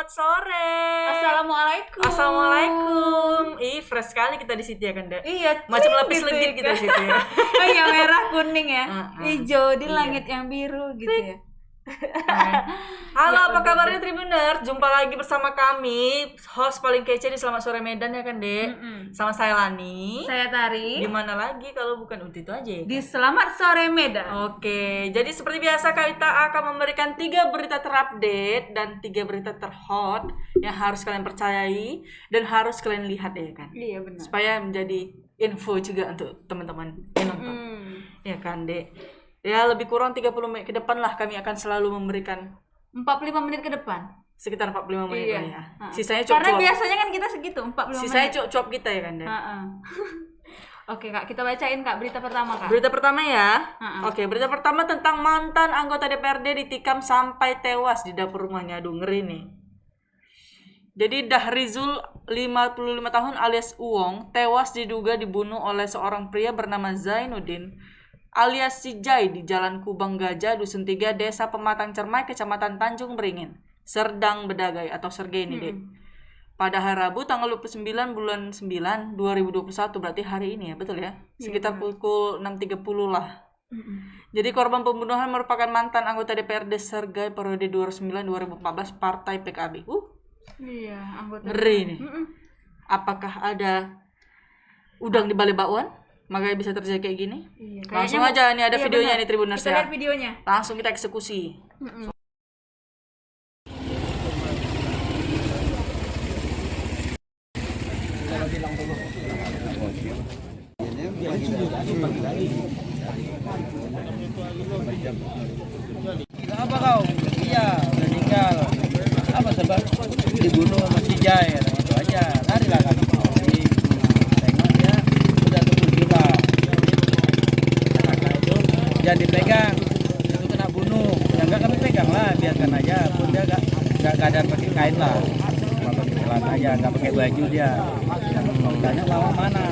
sore. Assalamualaikum. Assalamualaikum. Fresh sekali kita di situ ya kan, Dek? Iya, Macam lapis gitu legit ya, kita di situ ya. Oh iya, merah kuning ya, hijau di Iya. langit yang biru gitu ya. Halo, Ya, apa kabarnya Tribuners? Jumpa lagi bersama kami, host paling kece di Selamat Sore Medan ya kan, Dek? Sama saya Lani. Saya Tari. Di mana lagi kalau bukan itu aja ya? Di Selamat Sore Medan. Oke, jadi seperti biasa kita akan memberikan 3 berita terupdate dan 3 berita terhot yang harus kalian percayai dan harus kalian lihat ya kan? Iya benar. Supaya menjadi info juga untuk teman-teman yang nonton. Ya kan, Dek? Ya lebih kurang 30 menit ke depan lah kami akan selalu memberikan 45 menit ke depan. sekitar 45 menit Iya. lah ya. Sisanya Karena cuap-cuap. biasanya kan kita segitu 45 Sisanya menit. cuap-cuap kita ya kan, Dek? Oke Kak, kita bacain Kak berita pertama Kak. Berita pertama ya. Oke, berita pertama tentang mantan anggota DPRD ditikam sampai tewas di dapur rumahnya. Aduh, ngeri nih. Jadi Dahrizul 55 tahun alias Uwong tewas diduga dibunuh oleh seorang pria bernama Zainuddin alias Si Jai di Jalan Kubang Gajah, Dusun 3, Desa Pematang Cermai, Kecamatan Tanjung Beringin, Serdang Bedagai atau Sergei ini, Dek. Pada hari Rabu tanggal 29 bulan 9 2021, berarti hari ini ya, betul ya? Sekitar pukul 6.30 lah. Jadi korban pembunuhan merupakan mantan anggota DPRD Sergai periode 2009-2014 Partai PKB. Iya, anggota. Ngeri nih. Apakah ada udang di balik bakwan? Makanya bisa terjadi kayak gini. Iya, Langsung aja nih ada videonya nih Tribuners Kita ya. lihat videonya. Langsung kita eksekusi. Apa kau? Iya, meninggal. Apa sebab? Dibunuh sama si Jai, itu aja. Larilah kami. Jadi, tengok dia udah tumbuh juga. Kakak itu jangan dipegang. Itu kena bunuh. Ya enggak kami pegang lah, biarkan aja. Pun dia enggak keadaan pakai kain lah. Cuma pakai celana aja, enggak pakai baju dia. Dan mau tanya lama mana?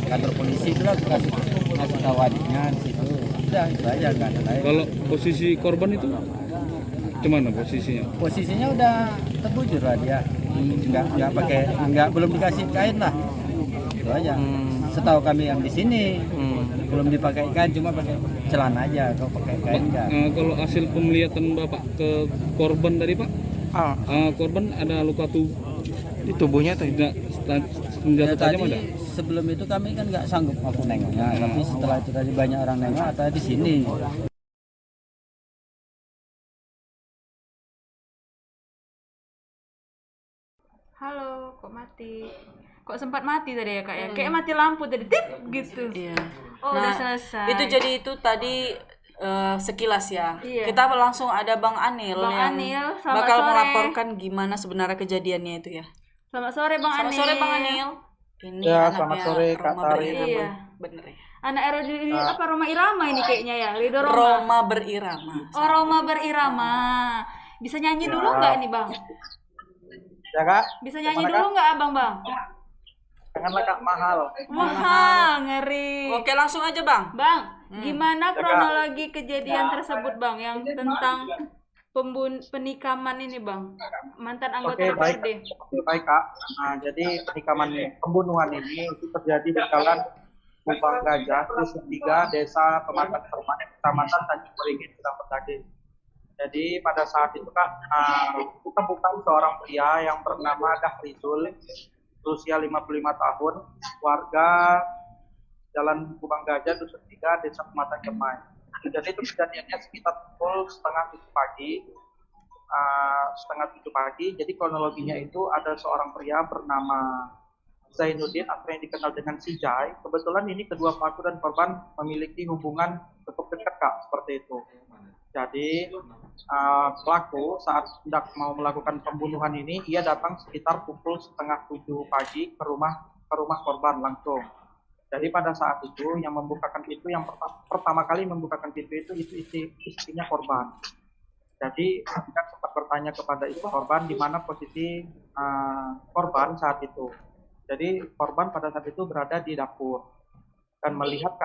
Kantor polisi itu lah kasih tahu adiknya di situ. Udah itu aja, enggak ada lain. Kalau posisi korban itu gimana posisinya? Posisinya udah terbujur lah dia, nggak belum dikasih kain lah, itu aja. Setahu kami yang di sini belum dipakai kain, cuma pakai celana aja, kalau pakai kain enggak. Kalau hasil penglihatan Bapak ke korban tadi Pak, korban ada luka Di tubuhnya tuh. Senjata tajam Tadi ada? sebelum itu kami kan nggak sanggup aku nengoknya, tapi setelah itu tadi banyak orang nengok atau di sini. Halo, kok mati? Kok sempat mati tadi ya Kak ya? Kayak mati lampu tadi, tip gitu. Iya. Oh, udah selesai. Itu jadi itu tadi sekilas ya. Iya. Kita langsung ada Bang Anil Bang yang Anil, selamat bakal sore. melaporkan gimana sebenarnya kejadiannya itu ya. Selamat sore Bang Selamat Anil. sore Bang Anil. Ini Ya, anaknya selamat sore, Kak Roma Tari. Berirama. Iya. Bener ya. Anak apa Roma Irama ini kayaknya ya? Ridho Roma. Roma Berirama. Oh, Roma Berirama. Bisa nyanyi dulu nggak nih Bang? Ya Kak, Bisa nyanyi Gimana, dulu nggak Abang Bang? janganlah Kak mahal. Mahal, ngeri. Oke, langsung aja Bang. Bang, gimana kronologi kejadian tersebut Bang yang tentang penikaman ini Bang? Mantan anggota Oke, baik. DPRD. Oke, baik Kak. Nah, jadi pembunuhan ini itu terjadi di Jalan Kubang Gajah, Dusun 3, Desa Pematang Cermai, Kecamatan Tanjung Beringin, Serdang Bedagai. Jadi pada saat itu Kak, ditemukan seorang pria yang bernama Dahrizul, berusia 55 tahun, warga Jalan Kubang Gajah, Dusun 3, Desa Pematang Cermai. Jadi itu kejadiannya sekitar pukul setengah 7 pagi. Jadi kronologinya itu ada seorang pria bernama Zainuddin atau yang dikenal dengan Si Jai. Kebetulan ini kedua pelaku dan korban memiliki hubungan cukup dekat Kak, seperti itu. Jadi pelaku saat hendak mau melakukan pembunuhan ini, ia datang sekitar pukul setengah 7 pagi ke rumah korban langsung. Jadi pada saat itu yang membukakan pintu, yang pertama kali membukakan pintu itu istrinya korban. Jadi kan sempat bertanya kepada istri korban di mana posisi korban saat itu. Jadi korban pada saat itu berada di dapur. Dan melihat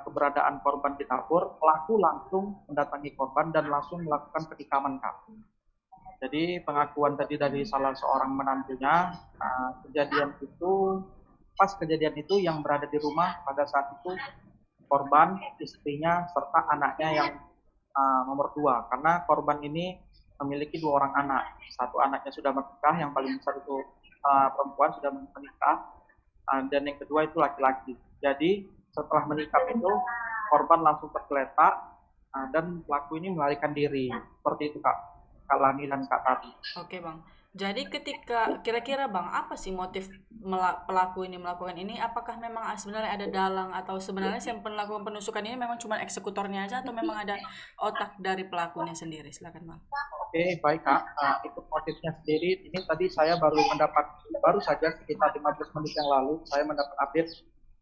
keberadaan korban di dapur, pelaku langsung mendatangi korban dan langsung melakukan penikaman Kak. Jadi pengakuan tadi dari salah seorang menantunya, kejadian itu, pas kejadian itu yang berada di rumah pada saat itu korban, istrinya, serta anaknya yang nomor dua. Karena korban ini memiliki dua orang anak. Satu anaknya sudah menikah, yang paling besar itu perempuan sudah menikah, dan yang kedua itu laki-laki. Jadi setelah menikah itu korban langsung tergeletak dan pelaku ini melarikan diri. Seperti itu Kak Lani dan Kak Tati. Oke Bang. Jadi ketika kira-kira Bang, apa sih motif pelaku ini melakukan ini? Apakah memang sebenarnya ada dalang atau sebenarnya yang melakukan penusukan ini memang cuma eksekutornya aja atau memang ada otak dari pelakunya sendiri? Silakan Bang. Oke, baik Kak. Itu motifnya sendiri. Ini tadi saya baru saja sekitar 15 menit yang lalu saya mendapat update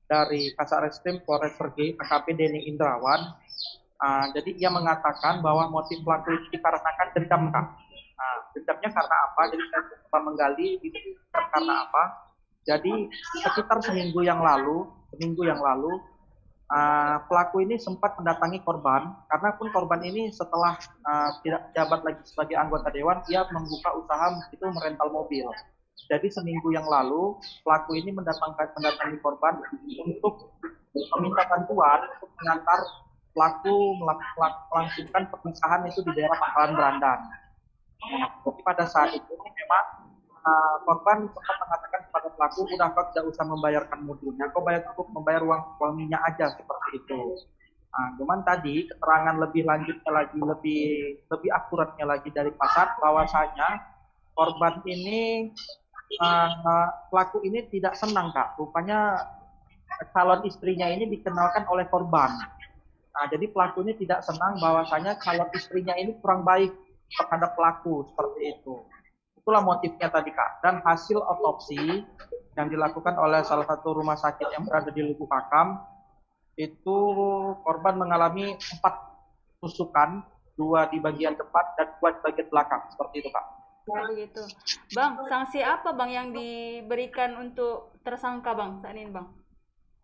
dari Kasat Reskrim Polres Pergi AKP Denny Indrawan. Jadi ia mengatakan bahwa motif pelaku itu dikarenakan dendam Kak. Dendamnya karena apa? Jadi saya coba menggali itu karena apa? Jadi sekitar seminggu yang lalu pelaku ini sempat mendatangi korban, karena pun korban ini setelah tidak jabat lagi sebagai anggota dewan, ia membuka usaha itu merental mobil. Jadi seminggu yang lalu pelaku ini mendatangi korban untuk meminta bantuan untuk mengantar pelaku melangsungkan pernikahan itu di daerah Pangkalan Berandan. Jadi pada saat itu memang korban sempat mengatakan kepada pelaku, udah kau tidak usah membayarkan mobilnya, kau cukup membayar uang minyak aja, seperti itu. Cuman tadi keterangan lebih lanjutnya lagi, lebih akuratnya lagi dari Kasat, bahwasanya korban ini pelaku ini tidak senang Kak, rupanya calon istrinya ini dikenalkan oleh korban. Jadi pelaku ini tidak senang bahwasanya calon istrinya ini kurang baik terhadap pelaku, seperti itu. Itulah motifnya tadi Kak. Dan hasil otopsi yang dilakukan oleh salah satu rumah sakit yang berada di Lubuk Pakam, itu korban mengalami 4 tusukan, 2 di bagian depan dan 2 di bagian belakang, seperti itu Kak. Begitu. Bang, sanksi apa Bang yang diberikan untuk tersangka Bang saat ini Bang?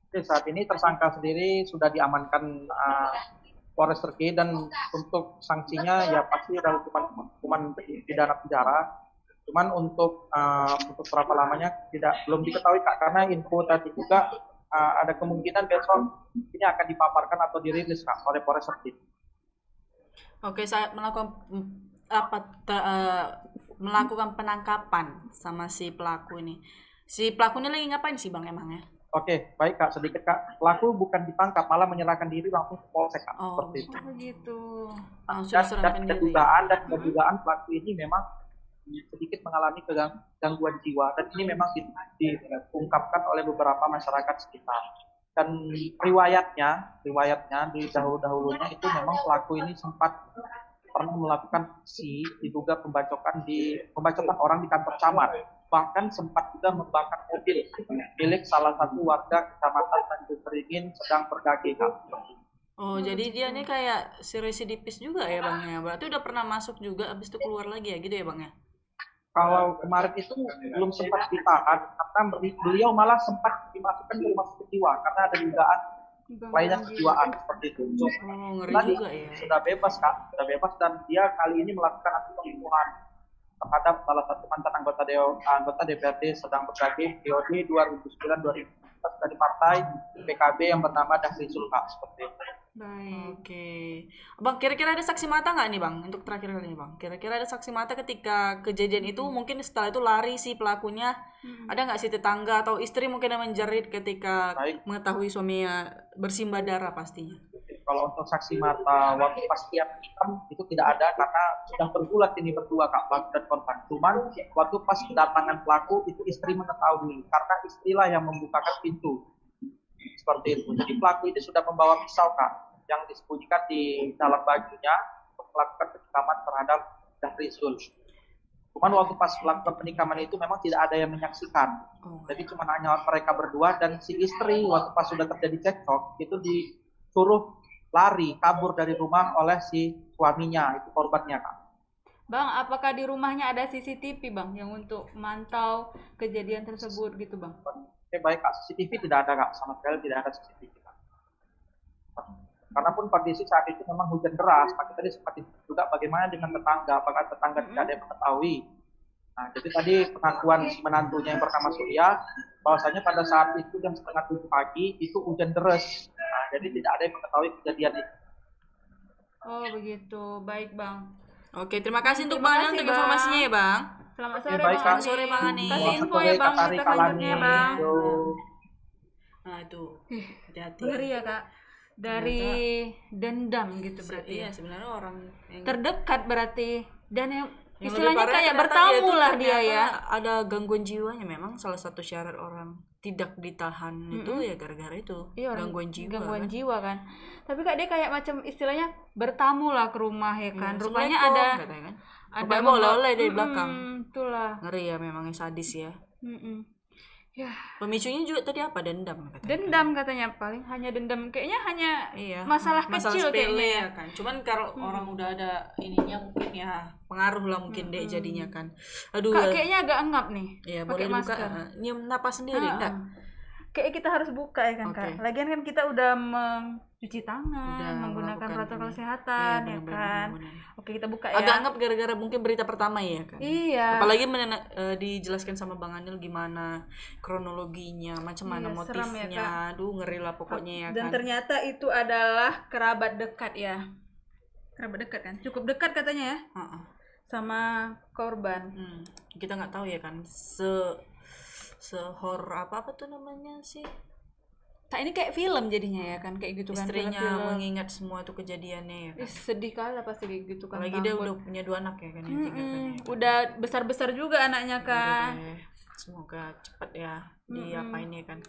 Oke, saat ini tersangka sendiri sudah diamankan Polres Terki, dan untuk sanksinya ya pasti ada hukuman pidana penjara. Cuman untuk berapa lamanya belum diketahui Kak, karena info tadi juga ada kemungkinan besok ini akan dipaparkan atau dirilis Kak oleh Polres Terki. Oke, saya melakukan penangkapan sama si pelaku ini. Si pelaku ini lagi ngapain sih Bang emangnya? Oke, baik Kak, sedikit Kak. Pelaku bukan ditangkap, malah menyerahkan diri langsung ke Polsek Kak, seperti itu. Begitu. Dan kedugaan pelaku ini memang sedikit mengalami gangguan jiwa, dan ini memang diungkapkan oleh beberapa masyarakat sekitar. Dan riwayatnya di dahulunya itu memang pelaku ini sempat pernah melakukan aksi diduga pembacokan orang di kantor camat, bahkan sempat juga membakar mobil milik salah satu warga kecamatan Tanjung Beringin sedang berdaki Kak. Oh, jadi dia ini kayak si residivis juga ya Bang ya. Berarti udah pernah masuk juga habis itu keluar lagi ya gitu ya Bang ya. Kalau kemarin itu belum sempat ditahan, karena beliau malah sempat dimasukkan ke rumah sakit jiwa karena ada dugaan lainnya kejiwaan, seperti itu. Ngeri juga ya. Sudah bebas Kak, dan dia kali ini melakukan aksi pembunuhan terhadap salah satu mantan anggota DPRD sedang berdaki periode 2009-2014 dari partai PKB yang bernama Dahri Zulfa, seperti itu. Baik. Oke. Bang, kira-kira ada saksi mata nggak nih Bang? Untuk terakhir kali ini Bang. Kira-kira ada saksi mata ketika kejadian itu, mungkin setelah itu lari si pelakunya. Ada nggak sih tetangga atau istri mungkin yang menjerit ketika mengetahui suaminya bersimbah darah pastinya? Kalau untuk saksi mata waktu pas dia menikam itu tidak ada, karena sudah bergulat ini berdua Kak, pelaku dan korban. Cuman waktu pas kedatangan pelaku itu istri mengetahui, karena istrilah yang membukakan pintu. Seperti itu. Jadi pelaku ini sudah membawa pisau Kak, yang disembunyikan di dalam bajunya untuk melakukan penikaman terhadap Dahri Zul. Cuman waktu pas melakukan penikaman itu memang tidak ada yang menyaksikan. Jadi cuma hanya mereka berdua, dan si istri waktu pas sudah terjadi cekcok itu disuruh lari kabur dari rumah oleh si suaminya, itu korbannya Kak. Bang, apakah di rumahnya ada CCTV Bang yang untuk mantau kejadian tersebut gitu Bang? Oke, baik Kak, CCTV tidak ada Kak, sama sekali tidak ada CCTV Kak. Karena pun kondisi saat itu memang hujan deras. Maka tadi seperti juga bagaimana dengan tetangga, apakah tetangga tidak ada yang mengetahui. Nah, jadi tadi pengakuan si menantunya yang bernama Surya, bahwasanya pada saat itu jam 6:30 pagi itu hujan deras. Nah, jadi tidak ada yang mengetahui kejadian itu. Oh begitu, baik bang. Oke, terima kasih untuk Terima Bang Anil kasih, untuk Bang. informasinya ya, Bang. Selamat Oke, sore baik, bang. Kak. Ani. Sore, Bang Ani. Kasih Selamat info sore, ya bang Kak Tari, kita Kak selanjutnya Lani. bang. Yo. Nah, itu. Hati-hati. Ngeri ya kak. Dari dendam gitu berarti. Iya, Ya. sebenarnya orang yang Terdekat berarti dan yang Yang istilahnya lebih parah kayak ternyata bertamu tuh lah dia ternyata ya. ada gangguan jiwanya. Memang salah satu syarat orang tidak ditahan itu ya gara-gara itu Iya, orang gangguan jiwa. Gangguan kan. jiwa kan. Tapi kak dia kayak macam istilahnya bertamu lah ke rumah ya kan. Rupanya Assalamualaikum, ada katanya kan. ada Rupanya bawa oleh-oleh dari belakang. Itulah. Ngeri ya, memangnya sadis ya. Ya, Pemicunya juga tadi apa? Dendam katanya. dendam katanya paling hanya dendam kayaknya hanya Iya. masalah kecil sepele kayaknya ya. ya kan. Cuman kalau orang udah ada ininya mungkin ya pengaruh lah mungkin deh jadinya kan. Aduh. Kak kayaknya agak engap nih. Ya pakai boleh dibuka. masker. Nyium napas sendiri enggak? Kayak kita harus buka ya kan kak. Oke. Lagian kan kita udah mencuci tangan, Udah menggunakan melakukan protokol ini. kesehatan Iya, ya benar-benar, kan. benar-benar. Oke kita buka ya. Agak anggap gara-gara mungkin berita pertama ya kan. Iya. Apalagi dijelaskan sama Bang Anil gimana kronologinya, macam mana Iya, seram ya, motifnya. Aduh, ngeri lah pokoknya ya Dan kan. ternyata itu adalah kerabat dekat ya. Kerabat dekat kan. Cukup dekat katanya ya Heeh. sama korban. Kita nggak tahu ya kan sehor apa tuh namanya sih. Tak ini kayak film jadinya ya kan kayak gitu kan. Istrinya film-film. mengingat semua itu kejadiannya ya kan. Ih, sedih kali pasti kayak gitu kan. Apalagi dia takut. udah punya 2 anak ya kan yang tinggalkan ya. Udah besar-besar juga anaknya kan. Udah deh. Semoga cepat ya diapain ya kan.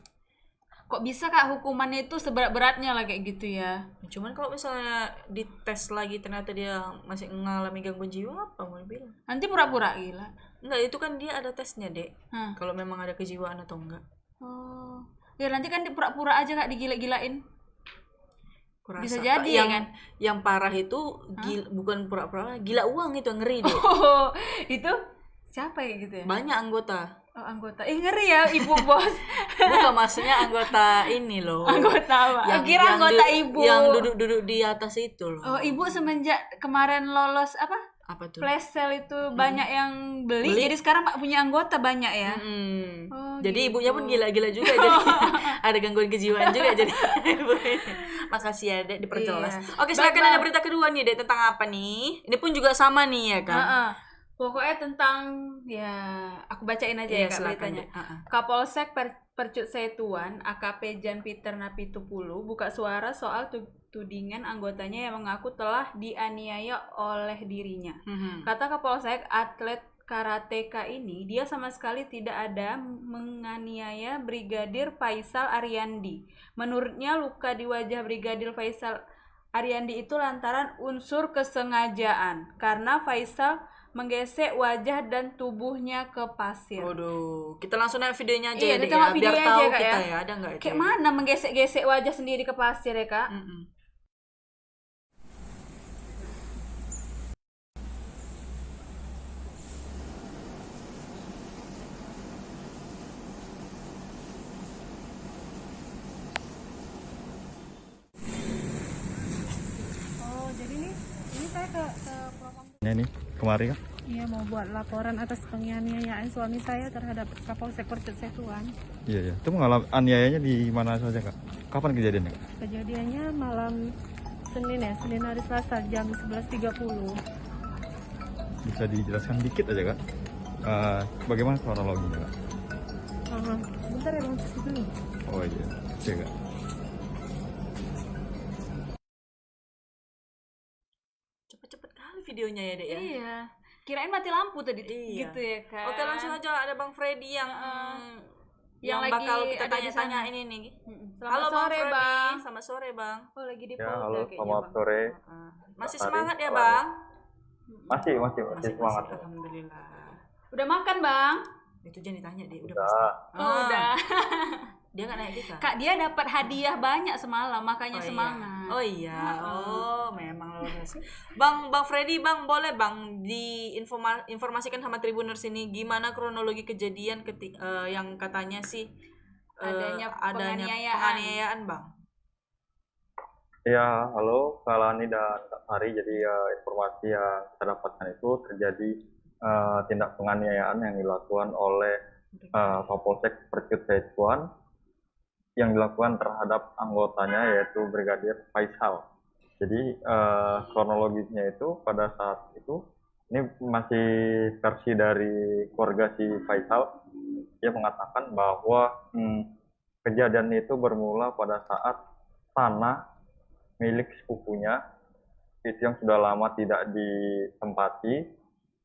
Kok bisa kak hukumannya itu seberat-beratnya lah kayak gitu ya? Cuman kalau misalnya dites lagi ternyata dia masih mengalami gangguan jiwa, apa mau dibilang? Nanti pura-pura gila. Enggak, itu kan dia ada tesnya, Dek. Hah. Kalau memang ada kejiwaan atau enggak. Oh. Ya nanti kan pura-pura aja kak digila-gilain. Kurasa. Bisa jadi yang, ya kan? Yang parah itu bukan pura-pura, gila uang itu yang ngeri deh. Oh, itu siapa ya gitu ya? Banyak anggota. Oh, anggota. Ngeri ya ibu bos. Bukan maksudnya anggota ini loh. Anggota apa? Kira anggota ibu. Yang duduk-duduk di atas itu loh. Oh, ibu semenjak kemarin lolos apa? Apa tuh? Flash sale itu banyak yang beli. Jadi sekarang punya anggota banyak ya. Oh, jadi gitu. ibunya pun gila-gila juga jadi ada gangguan kejiwaan juga jadi. Makasih ya Dek diperjelas. Iya. Oke, silakan Baik, ada berita kedua nih Dek tentang apa nih? Ini pun juga sama nih ya kan. Pokoknya tentang ya aku bacain aja Iya, ya kak silakan, beritanya. Dek. Kapolsek Percut Setuan AKP Jan Peter Napitupulu buka suara soal tudingan anggotanya yang mengaku telah dianiaya oleh dirinya. Kata Kapolsek, atlet karateka ini dia sama sekali tidak ada menganiaya Brigadir Faisal Ariandi. Menurutnya luka di wajah Brigadir Faisal Ariandi itu lantaran unsur kesengajaan karena Faisal menggesek wajah dan tubuhnya ke pasir. Waduh, kita langsung lihat videonya aja Iya, ya Dek kita ya, mau biar videonya tahu aja, Kak, kita ya. ya, ada nggak itu? Kayak mana menggesek-gesek wajah sendiri ke pasir ya kak? Oh jadi ini saya ke Propam. Ini kemarin kan? Iya mau buat laporan atas penganiayaan suami saya terhadap Kapolsek Percut Setuan. Iya, iya. Itu mengalami aniayanya di mana saja, Kak? Kapan kejadiannya, Kak? Kejadiannya malam Senin ya, Senin hari Selasa jam 11.30. Bisa dijelaskan dikit aja, Kak? Bagaimana kronologinya, Kak? Bentar ya bang, cuci dulu. Oh iya, iya, Kak. Cepet-cepet kali videonya ya Dek ya. Iya. Kirain mati lampu tadi Iya. gitu ya kak. Oke, langsung aja ada Bang Freddy yang Yang lagi bakal kita ada di tanya-tanya sana. ini nih. Selamat Halo Bang sore Freddy, bang. selamat sore Bang. Oh lagi di Ya, Polda halo, kayaknya, selamat Bang. sore. Masih Hari, semangat ya sore. Bang? Masih semangat. Alhamdulillah. Udah makan bang? Itu jangan ditanya deh, udah Udah. pasti. Oh, udah. Dia nggak nanya kita. Kak dia dapat hadiah banyak semalam makanya Oh, semangat. Iya. Oh iya. Oh, memang lolos. Bang Freddy, Bang boleh Bang diinformasikan sama Tribuners ini gimana kronologi kejadian yang katanya sih Adanya penganiayaan. penganiayaan, Bang. Ya, halo Kak Lani dan Kak Sari. Jadi informasi yang kita dapatkan itu terjadi tindak penganiayaan yang dilakukan oleh Kapolsek Percut Setuan yang dilakukan terhadap anggotanya yaitu Brigadir Faisal. Jadi kronologisnya itu pada saat itu ini masih versi dari keluarga si Faisal. Dia mengatakan bahwa kejadian itu bermula pada saat tanah milik sepupunya itu yang sudah lama tidak ditempati,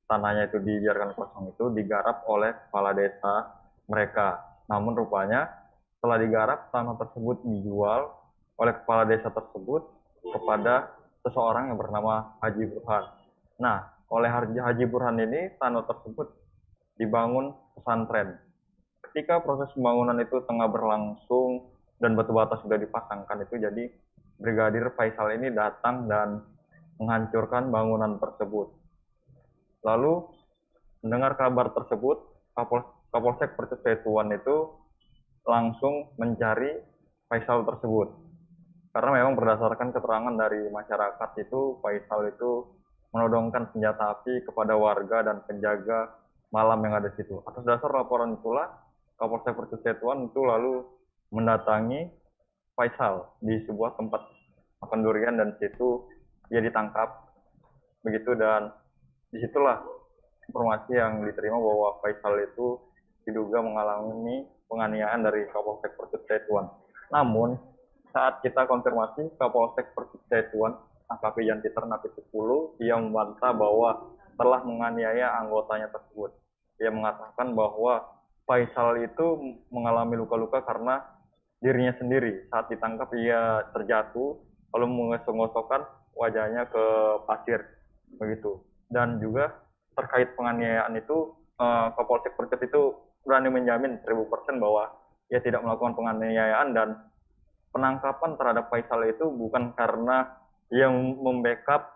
tanahnya itu dibiarkan kosong itu digarap oleh kepala desa mereka. Namun rupanya setelah digarap, tanah tersebut dijual oleh kepala desa tersebut kepada seseorang yang bernama Haji Burhan. Nah, oleh Haji Burhan ini tanah tersebut dibangun pesantren. Ketika proses pembangunan itu tengah berlangsung dan batu bata sudah dipasangkan itu, jadi Brigadir Faisal ini datang dan menghancurkan bangunan tersebut. Lalu mendengar kabar tersebut, Kapolsek Percut Setuan itu langsung mencari Faisal tersebut. Karena memang berdasarkan keterangan dari masyarakat itu, Faisal itu menodongkan senjata api kepada warga dan penjaga malam yang ada di situ. Atas dasar laporan itulah, Kapolsek Percut Setuan itu lalu mendatangi Faisal di sebuah tempat makan durian dan situ dia ditangkap begitu, dan disitulah informasi yang diterima bahwa Faisal itu diduga mengalami penganiayaan dari Kapolsek Percut Setuan. Namun saat kita konfirmasi Kapolsek Percut Setuan AKP Jan Peter Napit 10, ia membantah bahwa telah menganiaya anggotanya tersebut. Ia mengatakan bahwa Faisal itu mengalami luka-luka karena dirinya sendiri. Saat ditangkap ia terjatuh lalu menggosok-gosokkan wajahnya ke pasir begitu. Dan juga terkait penganiayaan itu Kapolsek Percut itu berani menjamin 1000% bahwa ia tidak melakukan penganiayaan, dan penangkapan terhadap Faisal itu bukan karena ia membackup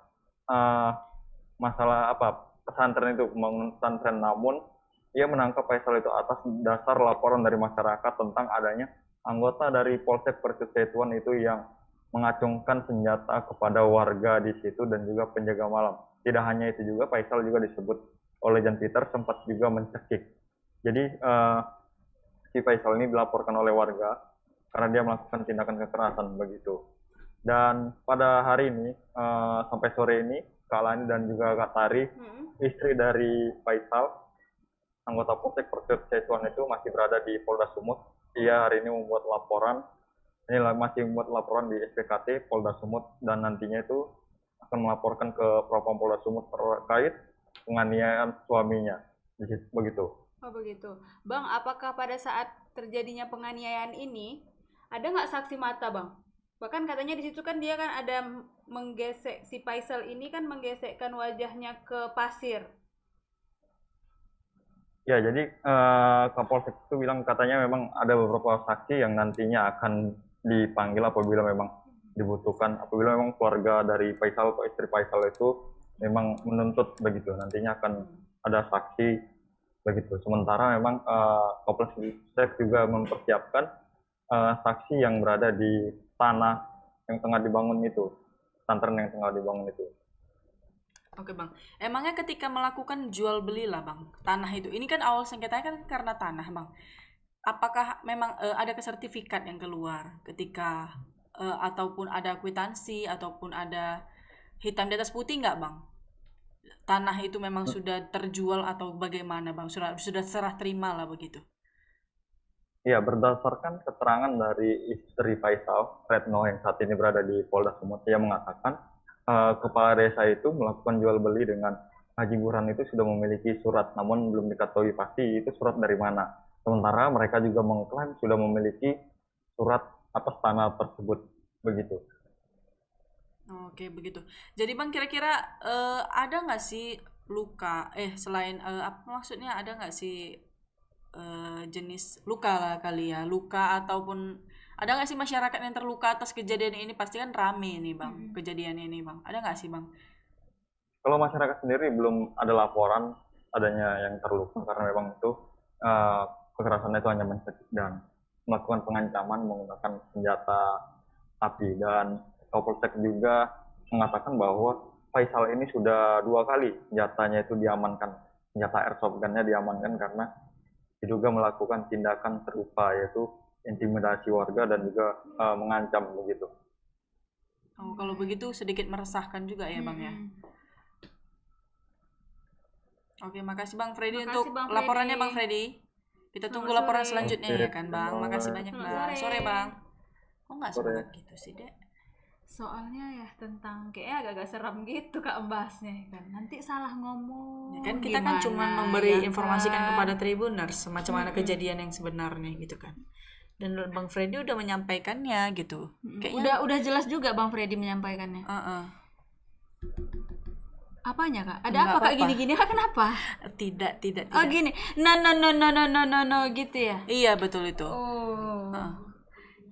masalah pesantren itu, pembangunan pesantren, namun ia menangkap Faisal itu atas dasar laporan dari masyarakat tentang adanya anggota dari Polsek Percut Setuan itu yang mengacungkan senjata kepada warga di situ dan juga penjaga malam. Tidak hanya itu juga, Faisal juga disebut oleh Jan Peter sempat juga mencekik. Jadi si Faisal ini dilaporkan oleh warga karena dia melakukan tindakan kekerasan begitu. Dan pada hari ini sampai sore ini Kak Lani dan juga Kak Tari, istri dari Faisal, anggota Polsek Percut Setuan itu masih berada di Polda Sumut. Ia hari ini membuat laporan, masih membuat laporan di SPKT Polda Sumut, dan nantinya itu akan melaporkan ke Propam Polda Sumut terkait penganiayaan suaminya. Begitu. Oh begitu. Bang, apakah pada saat terjadinya penganiayaan ini ada nggak saksi mata, Bang? Bahkan katanya di situ kan dia kan ada menggesek, si Faisal ini kan menggesekkan wajahnya ke pasir. Ya, jadi Kapolsek itu bilang katanya memang ada beberapa saksi yang nantinya akan dipanggil apabila memang dibutuhkan, apabila memang keluarga dari Faisal atau istri Faisal itu memang menuntut begitu, nantinya akan ada saksi begitu. Sementara memang Kapolsek juga mempersiapkan saksi yang berada di tanah yang tengah dibangun itu, pesantren yang tengah dibangun itu. Oke bang, emangnya ketika melakukan jual beli lah bang, tanah itu, ini kan awal sengketanya kan karena tanah bang. Apakah memang ada sertifikat yang keluar ketika ataupun ada kwitansi ataupun ada hitam di atas putih nggak bang? Tanah itu memang sudah terjual atau bagaimana bang? Sudah serah terima lah begitu. Ya, berdasarkan keterangan dari istri Faisal, Retno yang saat ini berada di Polda Sumut, ia mengatakan kepala desa itu melakukan jual beli dengan Haji Burhan itu sudah memiliki surat, namun belum diketahui pasti itu surat dari mana. Sementara mereka juga mengklaim sudah memiliki surat atas tanah tersebut, begitu. Oke begitu. Jadi bang kira-kira ada nggak sih luka? Selain apa maksudnya ada nggak sih jenis luka lah kali ya, luka ataupun ada nggak sih masyarakat yang terluka atas kejadian ini? Pasti kan rame nih bang, kejadian ini bang. Ada nggak sih bang? Kalau masyarakat sendiri belum ada laporan adanya yang terluka, karena memang itu kekerasan itu hanya mencekik dan melakukan pengancaman menggunakan senjata api. Dan Kapolsek juga mengatakan bahwa Faisal ini sudah 2 kali senjatanya itu diamankan, senjata airsoft gun-nya diamankan karena diduga melakukan tindakan serupa, yaitu intimidasi warga dan juga mengancam begitu. Oh, kalau begitu sedikit meresahkan juga ya Bang ya. Oke, makasih Bang Freddy Makasih, untuk Bang laporannya Freddy. Bang Freddy. Kita tunggu Selamat laporan sore. selanjutnya Oke, ya kan Bang. selamat Makasih banyak Selamat Bang. sore. Sore Bang. Kok nggak Sore. semangat gitu sih Dek? Soalnya ya tentang kayaknya agak-agak seram gitu Kak membahasnya kan. Nanti salah ngomong. Ya kan kita kan gimana, cuma memberi ya informasikan kan? kepada Tribuners semacam mana kejadian yang sebenarnya gitu kan. Dan Bang Freddy udah menyampaikannya gitu. Udah jelas juga Bang Freddy menyampaikannya. Apanya Kak? Ada Nggak apa Kak apa-apa. gini-gini? Kak kenapa? Tidak. Oh gini. No gitu ya. Iya betul itu. Oh. Heeh.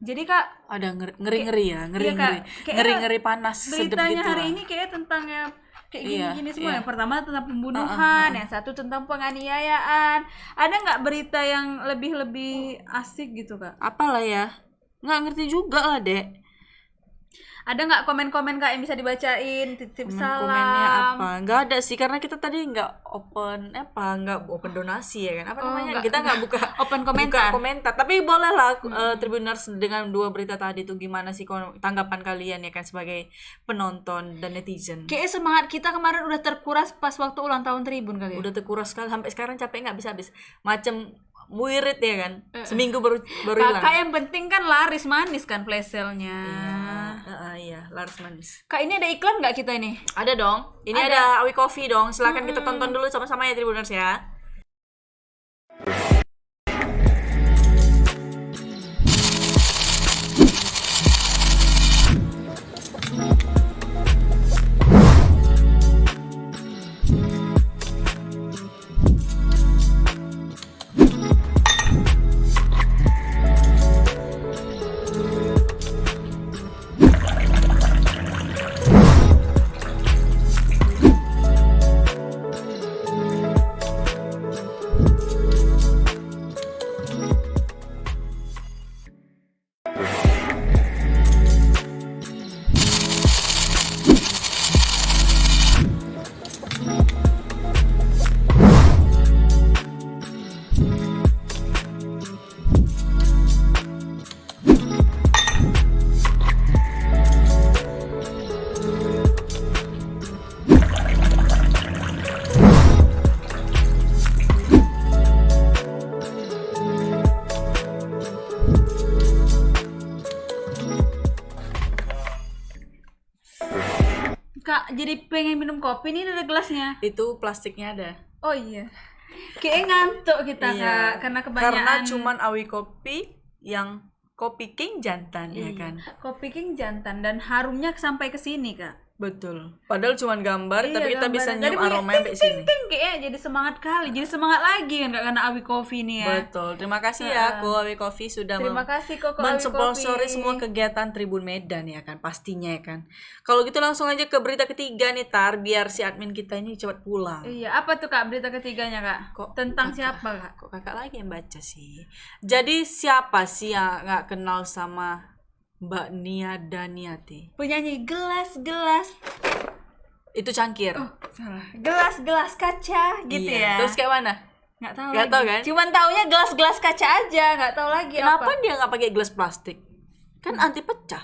Jadi Kak, Ada ngeri-ngeri ya, Iya, Kak. ngeri-ngeri. Kayak Ngeri-ngeri panas sedep beritanya gitu hari lah. ini kayak tentang ya kayak Iya, gini-gini semua. iya. Yang pertama tentang pembunuhan, yang satu tentang penganiayaan. Ada nggak berita yang lebih asik gitu Kak? Apalah ya? Nggak ngerti juga lah Dek. Ada nggak komen-komen Kak yang bisa dibacain? Titip Komennya salam. apa? Nggak ada sih karena kita tadi nggak nggak open donasi ya kan? Apa Oh, namanya? nggak- Kita nggak buka open komentar. buka komentar. Tapi boleh lah Tribuners dengan 2 berita tadi tuh gimana sih tanggapan kalian ya kan sebagai penonton dan netizen? Kayaknya semangat kita kemarin udah terkuras pas waktu ulang tahun Tribun kali ya. Udah terkuras sekali sampai sekarang capek nggak bisa habis. Macam muirit ya kan? Seminggu baru hilang. Kakak yang penting kan laris manis kan flash sale-nya. Iya, laris manis. Kak ini ada iklan nggak kita ini? Ada dong. Ini ada Awi Coffee dong. Silakan kita tonton dulu sama-sama ya Tribuners ya. Kak jadi pengen minum kopi nih ada gelasnya. Itu plastiknya ada. Oh iya. Kayaknya ngantuk kita Kak karena kebanyakan. Karena cuman Awi Kopi yang kopi king jantan ya kan. Kopi King jantan dan harumnya sampai ke sini Kak. Betul. Padahal cuman gambar Iya, tapi kita bisa gambaran. nyium Dari bunyi aroma sampai sini. ting kayaknya jadi semangat kali, jadi semangat lagi kan Kak karena Awi Coffee nih ya. Betul. Terima kasih ya Ko Awi Coffee sudah Terima kasih Koko Awi mensponsori Coffee. semua kegiatan Tribun Medan ya kan pastinya ya kan. Kalau gitu langsung aja ke berita ketiga nih Tar biar si admin kita ini cepat pulang. Iya, apa tuh Kak berita ketiganya Kak? Kok Tentang kakak- siapa Kak? Kok kakak lagi yang baca sih? Jadi siapa sih yang nggak kenal sama Mbak Nia Daniati? Penyanyi gelas-gelas. Itu cangkir. Salah. Gelas-gelas kaca gitu Iya. ya. Terus kayak mana? Nggak tahu. Nggak lagi. tahu kan? Cuman taunya gelas-gelas kaca aja, nggak tahu lagi Kenapa apa. dia nggak pakai gelas plastik? Kan anti pecah.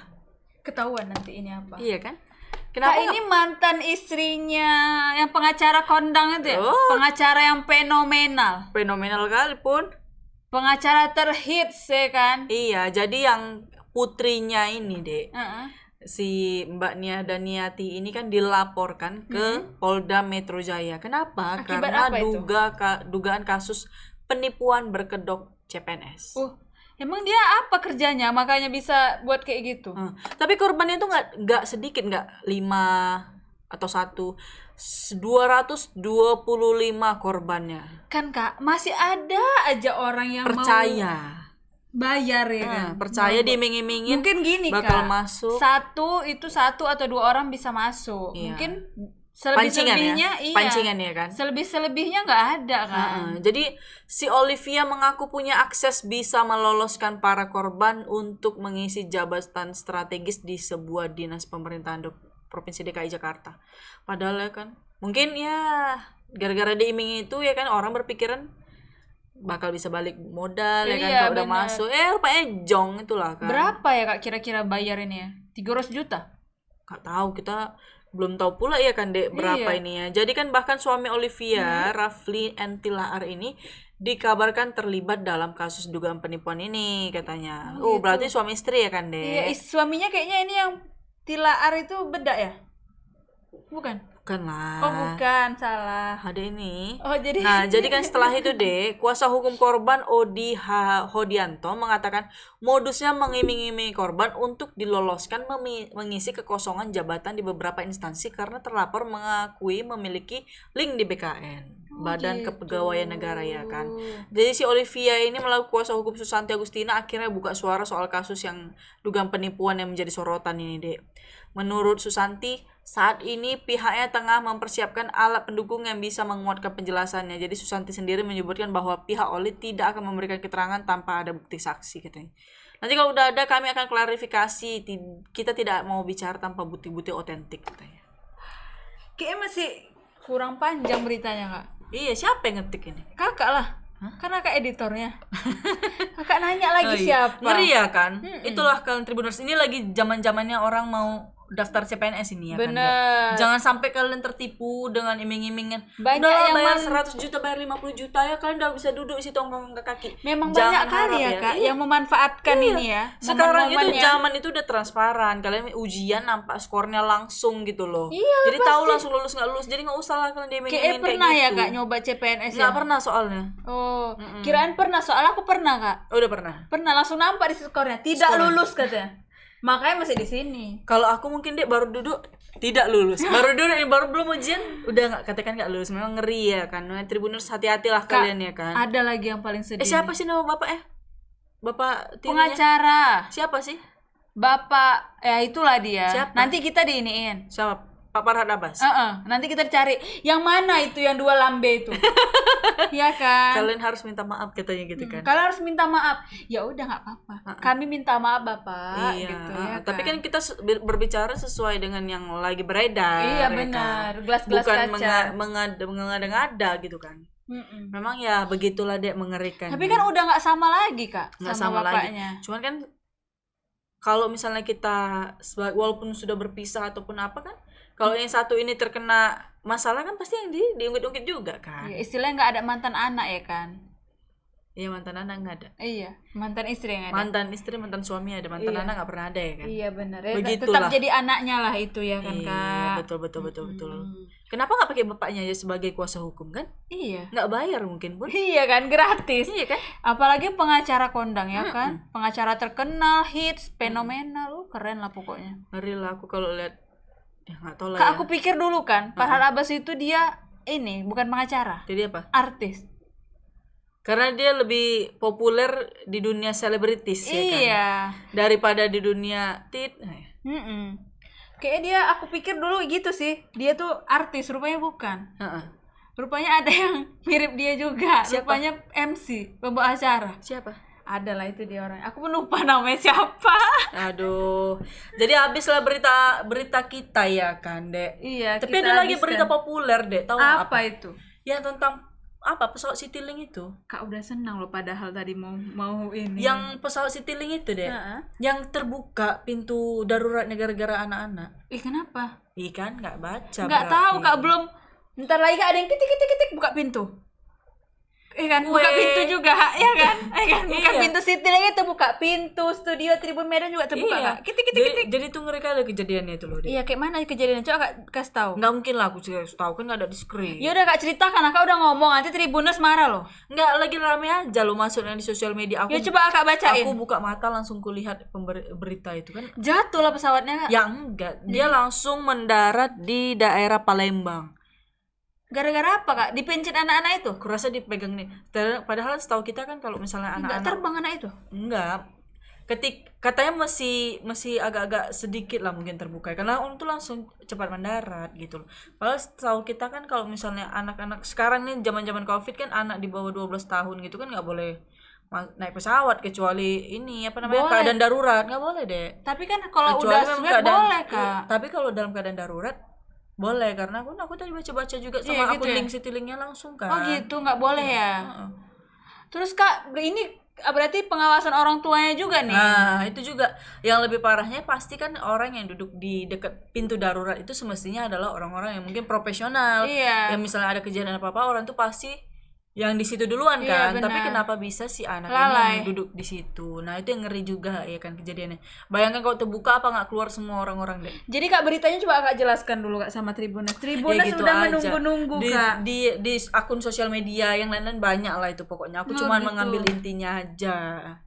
Ketahuan nanti ini apa. Iya kan? Kak Kenapa ini mantan istrinya yang pengacara kondang itu ya? Oh. Pengacara yang fenomenal. fenomenal kali pun? Pengacara terhits ya kan? Iya, jadi yang putrinya ini, Dek. Heeh. Si Mbak Nia Daniati ini kan dilaporkan ke Polda Metro Jaya. Kenapa? Akibat Karena apa itu? dugaan kasus penipuan berkedok CPNS. Emang dia apa kerjanya makanya bisa buat kayak gitu? Tapi korbannya itu nggak sedikit, nggak 5 atau 1, 225 korbannya. Kan Kak, masih ada aja orang yang Percaya. mau bayar ya kan? Percaya diiming-imingin Mungkin gini bakal Kak, masuk. satu atau 2 orang bisa masuk. Iya. Mungkin Selebih-selebihnya iya. Pancingan ya kan. Selebih-selebihnya nggak ada kan. Jadi si Olivia mengaku punya akses bisa meloloskan para korban untuk mengisi jabatan strategis di sebuah dinas pemerintahan Provinsi DKI Jakarta. Padahal ya kan, mungkin ya gara-gara diiming itu ya kan orang berpikiran bakal bisa balik modal ya kan, Iya, kalau udah bener. masuk. Rupanya jong itulah kan. Berapa ya Kak kira-kira bayarinnya? 300 juta? Gak tahu, kita belum tahu pula ya kan Dek berapa Iya. ini ya. Jadi kan bahkan suami Olivia, Rafli Entilaar ini dikabarkan terlibat dalam kasus dugaan penipuan ini katanya. Berarti suami istri ya kan Iya, Dek? suaminya kayaknya ini yang Tilaar itu bedak ya? Bukan? Bukan lah. Oh bukan, salah. Ada ini. Oh jadi Nah, jadi kan setelah itu Dek, kuasa hukum korban Odi Hodianto mengatakan modusnya mengiming-imingi korban untuk diloloskan mengisi kekosongan jabatan di beberapa instansi karena terlapor mengakui memiliki link di BKN. Badan gitu. Kepegawaian Negara ya kan. Jadi si Olivia ini melalui kuasa hukum Susanti Agustina akhirnya buka suara soal kasus yang dugaan penipuan yang menjadi sorotan ini Dek. Menurut Susanti, saat ini pihaknya tengah mempersiapkan alat pendukung yang bisa menguatkan penjelasannya. Jadi Susanti sendiri menyebutkan bahwa pihak Oli tidak akan memberikan keterangan tanpa ada bukti saksi katanya. Nanti kalau udah ada kami akan klarifikasi. Kita tidak mau bicara tanpa bukti-bukti otentik katanya. kayaknya masih kurang panjang beritanya Kak. Iya, siapa yang ngetik ini? Kakak lah. Kan kakak editornya. Kakak nanya lagi siapa? Ngeri ya kan? Itulah kalian Tribuners. Ini lagi zaman-zamannya orang mau daftar CPNS ini ya kan. Bener. Dek? Jangan sampai kalian tertipu dengan iming-imingan. Banyak Udah yang bayar 100 juta, bayar 50 juta ya kalian udah bisa duduk di situ angkat kaki. Memang Jangan banyak kali harap ya Kak Iya. yang memanfaatkan ini ya. Sekarang itu Momen-momennya. zaman itu udah transparan. Kalian ujian nampak skornya langsung gitu loh. Iya, Jadi tahu langsung lulus nggak lulus. Jadi nggak usah lah kalian Kayaknya diiming-imingin pernah kayak ya gitu. Kak nyoba CPNS Nggak ya? pernah soalnya. Oh, kirain pernah. Soalnya aku pernah Kak. Oh, udah pernah. Pernah langsung nampak di skornya. Tidak lulus katanya. Makanya masih di sini. Kalau aku mungkin Dek baru duduk tidak lulus. Baru duduk baru belum ujian udah nggak katakan nggak lulus. Memang ngeri ya kan. Nah, Tribuners hati-hatilah Kak, kalian ya kan. Ada lagi yang paling sedih. Siapa nih. sih nama bapak Bapak tirinya? Pengacara. Siapa sih? Bapak, ya itulah dia. Siapa? Nanti kita diiniin. Siapa? Pak Farhad Abbas. Nanti kita cari yang mana itu yang 2 lambe itu. Iya kan? Kalian harus minta maaf katanya gitu kan. Kalian harus minta maaf. Ya udah nggak apa-apa. Kami minta maaf Bapak Iya, gitu ya. tapi kan kita berbicara sesuai dengan yang lagi beredar. Iya, ya benar. kan? Gelas-gelas Bukan kaca. mengada-ngada gitu kan. Memang ya begitulah Dek, mengerikan. Tapi kan udah nggak sama lagi Kak nggak sama lagi. bapaknya. Cuman kan kalau misalnya kita walaupun sudah berpisah ataupun apa kan, kalau yang satu ini terkena masalah kan pasti yang diungkit-ungkit juga kan. Ya, istilahnya nggak ada mantan anak ya kan? Iya, mantan anak nggak ada. Iya, mantan istri yang ada. Mantan istri, mantan suami ada, mantan Iya. anak nggak pernah ada ya kan. Iya benar. Ya, Begitulah. tetap jadi anaknya lah itu ya kan Iya, Kak. betul. Kenapa nggak pakai bapaknya aja sebagai kuasa hukum kan? Iya. Nggak bayar mungkin pun. Iya kan, gratis. Iya kan? Apalagi pengacara kondang ya kan, pengacara terkenal, hits, fenomenal, keren lah pokoknya. Ngeri lah aku kalau lihat. Ya nggak tahu lah Kak ya. aku pikir dulu kan, Farhad Abbas itu dia ini bukan pengacara, Jadi apa? artis. Karena dia lebih populer di dunia selebritis ya kan. Iya. Daripada di dunia Kayaknya dia aku pikir dulu gitu sih, dia tuh artis, rupanya bukan. Heeh. Rupanya ada yang mirip dia juga. Siapa? Rupanya MC, pembawa acara. Siapa? Adalah itu dia orang. Aku pun lupa namanya siapa. Aduh. Jadi habislah berita kita ya kan, Dek. Iya. Tapi kita ada lagi habiskan. berita populer, Dek. Tahu Apa apa? itu? Yang tentang apa pesawat Citylink itu? Kak udah senang loh padahal tadi mau ini. Yang pesawat Citylink itu, Dek. Heeh. Yang terbuka pintu daruratnya gara-gara anak-anak. Kenapa? Iya kan, nggak baca. Nggak berarti. tahu Kak, belum. Bentar lagi Kak ada yang ketik buka pintu. Kan buka pintu juga, ya kan? Bukan Iya. pintu City lagi itu buka pintu studio Tribun Medan juga terbuka Iya. Kak. Ketik. Jadi tuh ngeri kali kejadiannya itu loh, Dek. Iya, kayak mana kejadiannya? Coba Kak kasih tahu. Nggak mungkin lah aku tahu kan nggak ada di screen. Ya udah Kak ceritakan, Kak udah ngomong nanti Tribuners marah loh. Nggak, lagi rame aja lo masuknya di sosial media. Aku Ya coba Kak bacain. Aku buka mata langsung kulihat berita itu kan. Jatuh lah pesawatnya Kak. Ya enggak, dia langsung mendarat di daerah Palembang. Gara-gara apa Kak? Dipencet anak-anak itu? Kurasa dipegang nih. Padahal setahu kita kan kalau misalnya Enggak anak-anak terbang anak itu. enggak. katanya masih agak-agak sedikit lah mungkin terbuka karena orang tuh langsung cepat mendarat gitu loh. Padahal tahu kita kan kalau misalnya anak-anak sekarang nih zaman-zaman Covid kan anak di bawah 12 tahun gitu kan nggak boleh naik pesawat kecuali ini apa namanya Boleh. keadaan darurat, nggak boleh deh. Tapi kan kalau Kecuali udah memang swab boleh, Kak. Iya, tapi kalau dalam keadaan darurat boleh karena aku tadi baca-baca juga sama Iya, aku gitu ya? link linknya langsung kan. Oh gitu, nggak boleh ya. Heeh. Terus Kak, ini berarti pengawasan orang tuanya juga nih. Nah, itu juga yang lebih parahnya pasti kan orang yang duduk di dekat pintu darurat itu semestinya adalah orang-orang yang mungkin profesional. Iya. Yang misalnya ada kejadian apa-apa orang tuh pasti yang di situ duluan Iya, kan. Tapi benar. kenapa bisa si anak Lalai. ini yang duduk di situ? Nah, itu yang ngeri juga ya kan kejadiannya. Bayangkan kalau terbuka apa nggak keluar semua orang-orang deh. Jadi Kak beritanya coba Kak jelaskan dulu Kak sama Tribuners. Tribuners Ya gitu sudah aja. menunggu-nunggu di, Kak. di akun sosial media yang lain-lain banyak lah itu pokoknya. Aku Oh, cuma gitu. mengambil intinya aja.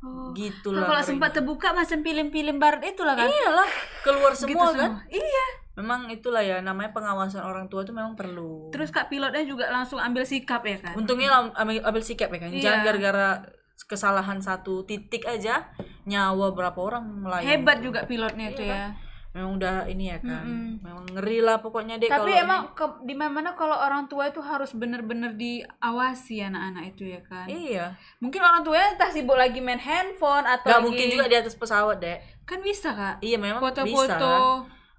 Oh. Gitu Nah, lah. kalau ngerinya. sempat terbuka macam film-film barat itulah kan. Iyalah, keluar Gitu semua kan. Iya. Memang itulah ya namanya pengawasan orang tua itu memang perlu. Terus Kak pilotnya juga langsung ambil sikap ya kan. Untungnya ambil sikap ya kan. Iya. Jangan gara-gara kesalahan satu titik aja nyawa berapa orang melayang. Hebat juga pilotnya itu Iya ya. Memang udah ini ya kan. Mm-mm. Memang ngeri lah pokoknya deh Tapi kalau emang di mana kalau orang tua itu harus benar-benar diawasi anak-anak itu ya kan. iya. Mungkin orang tuanya entah sibuk lagi main handphone atau Gak lagi mungkin juga di atas pesawat deh. kan bisa Kak. Iya memang bisa. Foto-foto.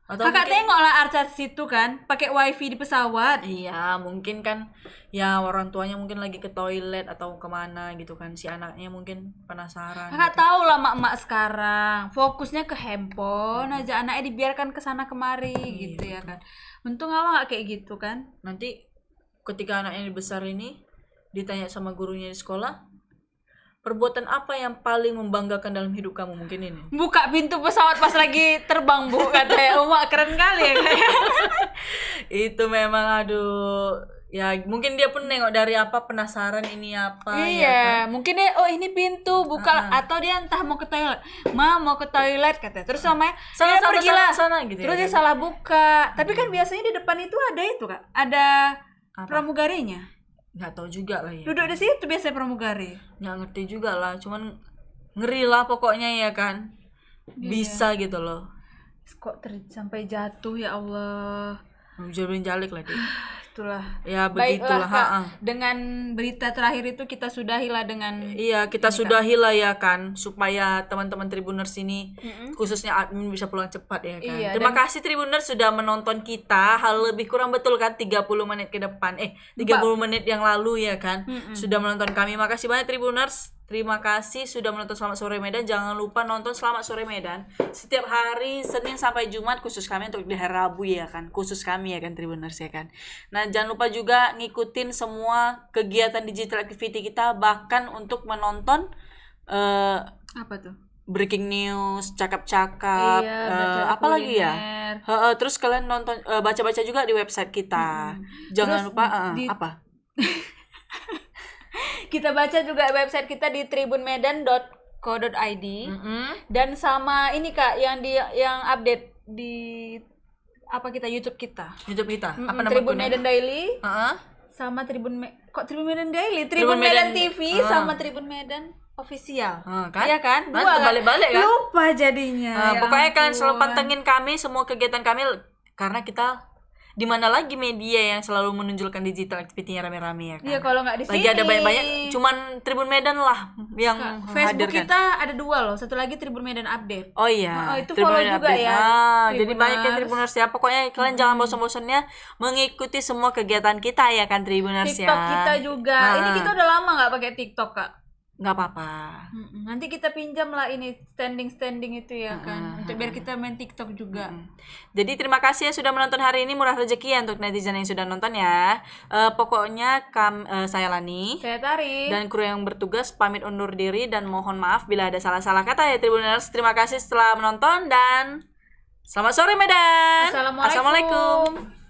Atau Kakak mungkin- tengok lah artis situ kan, pakai wifi di pesawat. Iya, mungkin kan ya orang tuanya mungkin lagi ke toilet atau kemana gitu kan. Si anaknya mungkin penasaran. Kakak gitu. tahu lah mak-mak sekarang fokusnya ke handphone aja, anaknya dibiarkan ke sana kemari gitu ya kan. Untung awak nggak kayak gitu kan. Nanti ketika anaknya besar ini ditanya sama gurunya di sekolah, perbuatan apa yang paling membanggakan dalam hidup kamu mungkin ini? Buka pintu pesawat pas lagi terbang bu, katanya. Mak keren kali ya kayak. Itu memang aduh, ya mungkin dia pun nengok dari apa penasaran ini apa ya kan? Iya, mungkin dia oh ini pintu buka atau dia entah mau ke toilet. Ma mau ke toilet katanya. Terus sama Sana, "Ya, sana, pergilah." sana, gitu ya Terus dia kan? salah buka. Tapi kan biasanya di depan itu ada itu Kak. Ada Apa? pramugarinya. Nggak tahu juga lah ya. Duduk di situ biasanya pramugari. Nggak ngerti juga lah, cuman ngeri lah pokoknya ya kan. Bisa gitu loh. Kok sampai jatuh ya Allah. Jalin jalik lah dia. Itulah. Ya Baiklah begitulah. Kak, ha-ha. dengan berita terakhir itu kita sudahilah dengan Iya, kita sudahi lah ya kan, supaya teman-teman Tribuners ini, khususnya admin bisa pulang cepat ya kan. Iya, Terima kasih Tribuners sudah menonton kita, hal lebih kurang betul kan 30 menit ke depan, 30 menit yang lalu ya kan, sudah menonton kami. Makasih banyak Tribuners. Terima kasih sudah menonton Selamat Sore Medan. Jangan lupa nonton Selamat Sore Medan setiap hari Senin sampai Jumat, khusus kami untuk di hari Rabu ya kan. Khusus kami ya kan Tribuners ya kan. Nah, jangan lupa juga ngikutin semua kegiatan digital activity kita, bahkan untuk menonton apa tuh? breaking news, cakap-cakap, Iya, baca apa lagi ya? kuliner. Terus kalian nonton baca-baca juga di website kita. Jangan Terus lupa di- apa? Kita baca juga website kita di tribunmedan.co.id. Dan sama ini Kak yang update di apa kita YouTube kita. YouTube kita. Apa nama Tribun akunnya? Medan Daily Heeh. sama Tribun Medan Daily, Tribun Tribun Medan Medan- TV sama Tribun Medan Official. Kan? Iya kan? Nah, Dua kan? terbalik-balik kan? Lupa jadinya. Ya Pokoknya kalian selalu ampun. pantengin kami semua kegiatan kami, karena kita di mana lagi media yang selalu menunjukkan digital activity-nya rame-rame ya kan. Iya, kalau nggak di sini. Lagi ada banyak-banyak, cuman Tribun Medan lah yang Facebook menghadirkan. kita ada 2 loh. Satu lagi Tribun Medan Update. Oh iya, Oh, itu Tribun follow Medan juga Update. ya, Jadi Tribuners. banyak ya Tribuners ya. Pokoknya kalian jangan bosan-bosannya mengikuti semua kegiatan kita ya kan Tribuners ya. TikTok kita juga. Ini kita udah lama nggak pakai TikTok Kak. Nggak apa-apa. Nanti kita pinjam lah ini standing itu ya kan, untuk biar kita main TikTok juga. Jadi terima kasih ya sudah menonton hari ini, murah rezeki ya untuk netizen yang sudah nonton ya. Pokoknya saya Lani Saya Tari. dan kru yang bertugas pamit undur diri dan mohon maaf bila ada salah-salah kata ya Tribuners. Terima kasih setelah menonton dan selamat sore Medan. Assalamualaikum.